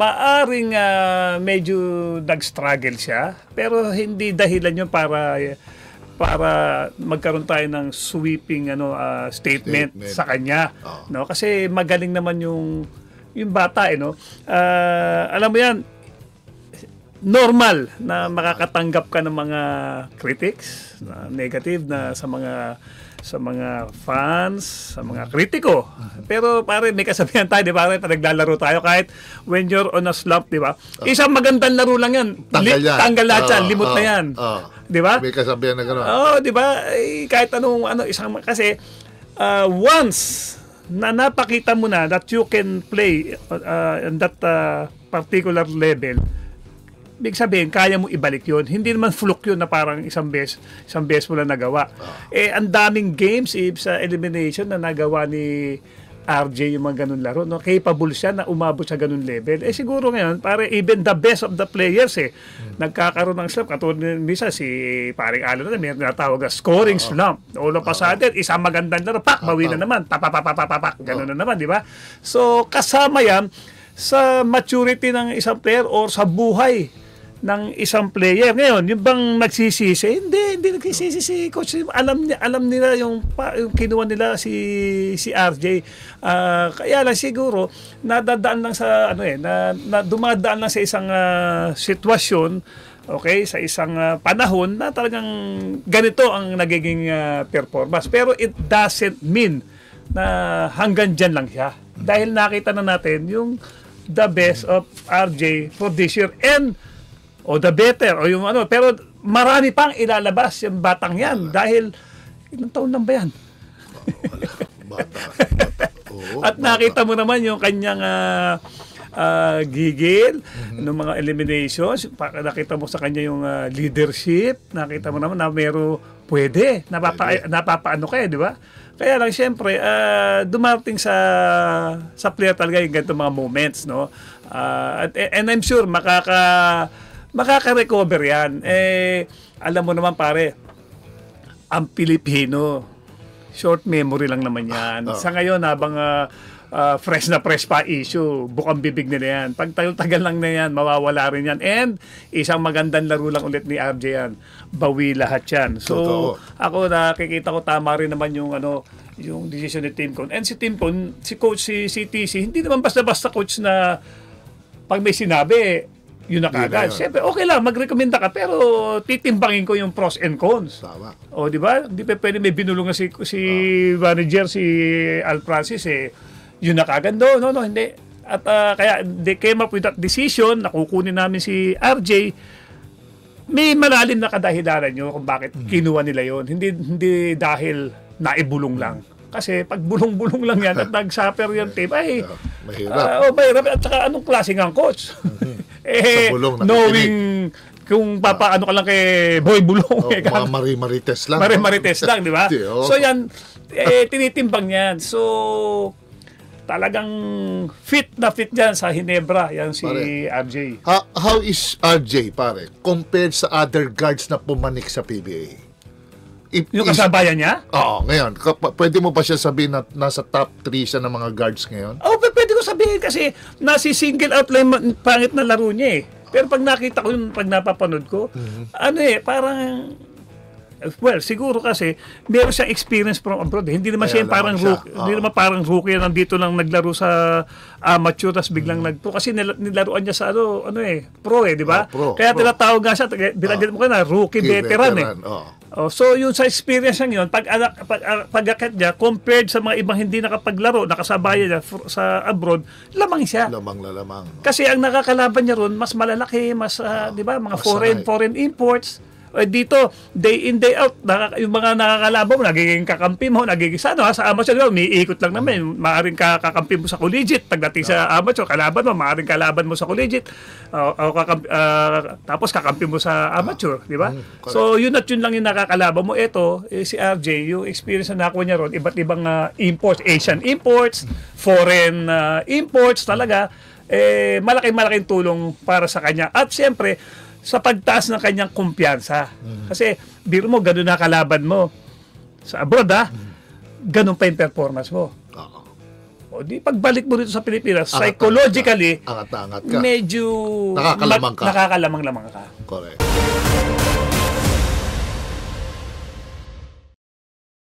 maaring medyo nag-struggle siya, pero hindi dahilan yun para magkaroon tayo ng sweeping statement sa kanya, no? Kasi magaling naman yung bata, no? Alam mo yan, normal na makakatanggap ka ng mga critics na negative na sa mga fans, sa mga kritiko. Pero pare, may kasabihan tayo, di ba? Pag naglalaro tayo, kahit when you're on a slump, di ba? Isang magandang laro lang yan. Tanggal lahat yan. Limot na yan. Di ba? May kasabihan na gano'n. Oo, di ba? Kahit kasi once na napakita mo na that you can play on that particular level, big sabihin, kaya mo ibalik yun. Hindi naman fluke yun na parang isang beses mo lang nagawa. Ang daming games sa elimination na nagawa ni RJ yung mga ganun laro. No? Capable siya na umabot sa ganun level. Siguro ngayon, even the best of the players, nagkakaroon ng slump. Katulad misa si paring Alan na may natawag na scoring slump. All of a sudden, isang magandang laro, bawi na naman. Ganun na naman, di ba? So, kasama yan sa maturity ng isang player or sa buhay ng isang player. Ngayon, yung bang nagsisisi? Hindi nagsisisi si coach. Alam nila yung kinuha nila si RJ. Kaya lang siguro nadadaan lang sa na dumadaan lang sa isang sitwasyon, okay, sa isang panahon na talagang ganito ang nagiging performance. Pero it doesn't mean na hanggang dyan lang siya. Dahil nakita na natin yung the best of RJ for this year and the better o yung pero marami pang ilalabas yung batang yan dahil ilang taon lang ba yan? Bata. At nakita mo naman yung kanyang gigil ng mga eliminations, nakita mo sa kanya yung leadership, nakita mo naman na pwede, napapaano kayo, di ba? Kaya lang siyempre dumating sa player talaga yung ganitong mga moments, no? And I'm sure makaka-recover yan. Alam mo naman pare, ang Pilipino, short memory lang naman yan. Sa ngayon, habang fresh pa issue, bukang bibig nila yan. Pag tagal lang na yan, mawawala rin yan. And isang magandang laro lang ulit ni RJ yan. Bawi lahat yan. So, ako nakikita ko tama rin naman yung decision ni Tim Con. And si Tim Con, si coach, si CTC, hindi naman basta-basta coach na pag may sinabi, yun na kagad. Siyempre, okay lang, magrekomenda ka, pero titimbangin ko yung pros and cons. Tama. O, di ba? Hindi pa pwede may binulong na si manager, si Al Francis, yun na kagad. No, hindi. At kaya, they came up with that decision, nakukunin namin si RJ, may malalim na kadahilanan nyo kung bakit kinuha nila yon. Hindi dahil naibulong lang. Kasi pag bulong-bulong lang yan at nag-suffer yung team, mahirap. Mahirap. At saka anong klaseng ang coach? Knowing kung papaano ka lang kay Boy Bulong. Mga marites lang. Marites lang, di ba? So yan, tinitimbang yan. So, talagang fit na fit dyan sa Hinebra, yan si RJ. How is RJ, pare, compared sa other guards na pumanik sa PBA? Yung kasabayan niya? Oo, ngayon. Pwede mo ba siya sabihin na nasa top 3 siya ng mga guards ngayon? Pwede ko sabihin kasi nasi-single out lang pangit na laro niya Pero pag nakita ko yun, pag napapanood ko, parang siguro kasi meron siyang experience from abroad. Hindi naman siya parang rookie. Hindi naman parang rookie nandito lang naglaro sa amateur tapos biglang nagpro. Kasi nilaruan niya sa pro di ba? Kaya tinatawag nga siya, binagyan mo ka na, rookie veteran so yun sa experience niya yun, pag-akit niya, compared sa mga ibang hindi nakapaglaro, nakasabayan niya sa abroad, lamang siya. Lamang. Kasi ang nakakalaban niya ron, mas malalaki, mas, di ba, mga foreign imports. Dito, day in, day out, yung mga nakakalaban mo, nagiging kakampi mo, sa amateur, umiikot lang naman. Maaaring kakampi mo sa collegiate. Pagdating sa amateur, kalaban mo, maaaring kalaban mo sa collegiate. Tapos kakampi mo sa amateur, di ba? So, yun at yun lang yung nakakalaban mo. Ito, si RJ, yung experience na nakuha niya ron, iba't ibang imports, Asian imports, foreign imports talaga, malaking tulong para sa kanya. At siyempre, sa pagtaas ng kanyang kumpiyansa. Kasi, biro mo, gano'n na kalaban mo sa abroad, gano'n pa yung performance mo. O di pagbalik mo dito sa Pilipinas, Angat-angat psychologically, Angat-angat ka. medyo Nakakalamang ka. nakakalamang-lamang ka. Correct.